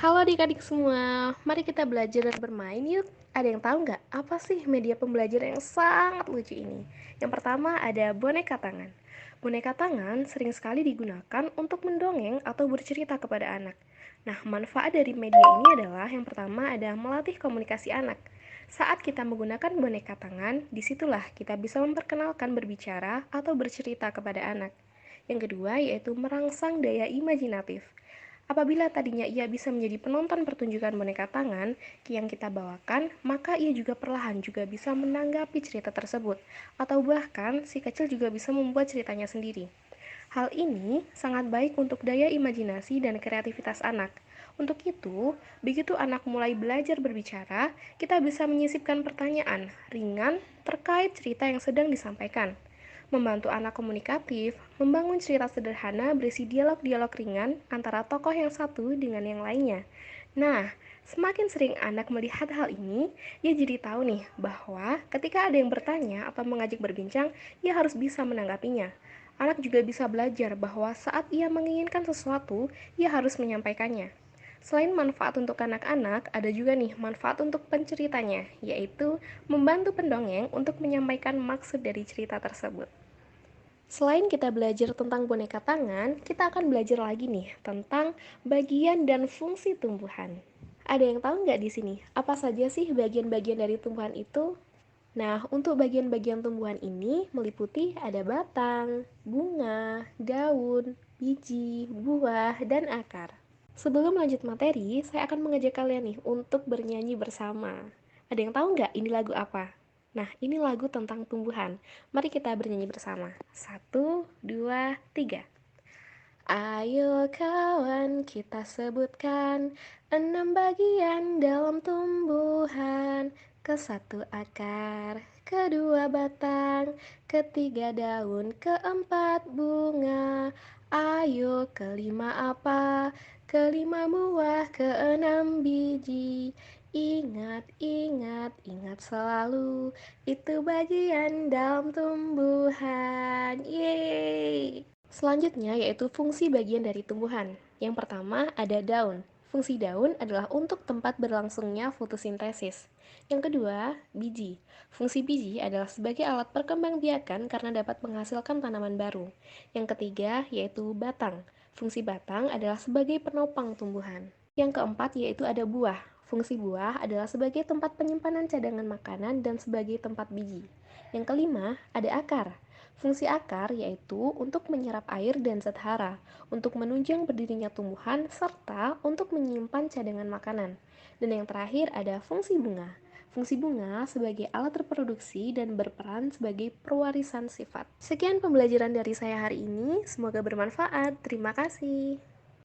Halo adik-adik semua, mari kita belajar dan bermain yuk. Ada yang tahu nggak apa sih media pembelajaran yang sangat lucu ini? Yang pertama ada boneka tangan. Boneka tangan sering sekali digunakan untuk mendongeng atau bercerita kepada anak. Nah, manfaat dari media ini adalah yang pertama ada melatih komunikasi anak. Saat kita menggunakan boneka tangan, disitulah kita bisa memperkenalkan berbicara atau bercerita kepada anak. Yang kedua yaitu merangsang daya imajinatif. Apabila tadinya ia bisa menjadi penonton pertunjukan boneka tangan yang kita bawakan, maka ia juga perlahan juga bisa menanggapi cerita tersebut, atau bahkan si kecil juga bisa membuat ceritanya sendiri. Hal ini sangat baik untuk daya imajinasi dan kreativitas anak. Untuk itu, begitu anak mulai belajar berbicara, kita bisa menyisipkan pertanyaan ringan terkait cerita yang sedang disampaikan. Membantu anak komunikatif, membangun cerita sederhana berisi dialog-dialog ringan antara tokoh yang satu dengan yang lainnya. Nah, semakin sering anak melihat hal ini, ia jadi tahu nih bahwa ketika ada yang bertanya atau mengajak berbincang, ia harus bisa menanggapinya. Anak juga bisa belajar bahwa saat ia menginginkan sesuatu, ia harus menyampaikannya. Selain manfaat untuk anak-anak, ada juga nih manfaat untuk penceritanya, yaitu membantu pendongeng untuk menyampaikan maksud dari cerita tersebut. Selain kita belajar tentang boneka tangan, kita akan belajar lagi nih tentang bagian dan fungsi tumbuhan. Ada yang tahu nggak di sini? Apa saja sih bagian-bagian dari tumbuhan itu? Nah, untuk bagian-bagian tumbuhan ini meliputi ada batang, bunga, daun, biji, buah, dan akar. Sebelum lanjut materi, saya akan mengajak kalian nih untuk bernyanyi bersama. Ada yang tahu nggak ini lagu apa? Nah, ini lagu tentang tumbuhan. Mari kita bernyanyi bersama. Satu, dua, tiga. Ayo kawan kita sebutkan 6 bagian dalam tumbuhan. Ke-1 akar, kedua batang, ketiga daun, keempat bunga. Ayo kelima apa? Kelima buah, keenam biji. Ingat, ingat, ingat selalu. Itu bagian dalam tumbuhan. Yeay! Selanjutnya yaitu fungsi bagian dari tumbuhan. Yang pertama ada daun. Fungsi daun adalah untuk tempat berlangsungnya fotosintesis. Yang kedua, biji. Fungsi biji adalah sebagai alat perkembangbiakan karena dapat menghasilkan tanaman baru. Yang ketiga yaitu batang. Fungsi batang adalah sebagai penopang tumbuhan. Yang keempat yaitu ada buah. Fungsi buah adalah sebagai tempat penyimpanan cadangan makanan dan sebagai tempat biji. Yang kelima, ada akar. Fungsi akar yaitu untuk menyerap air dan zat hara, untuk menunjang berdirinya tumbuhan, serta untuk menyimpan cadangan makanan. Dan yang terakhir ada fungsi bunga. Fungsi bunga sebagai alat reproduksi dan berperan sebagai pewarisan sifat. Sekian pembelajaran dari saya hari ini, semoga bermanfaat. Terima kasih.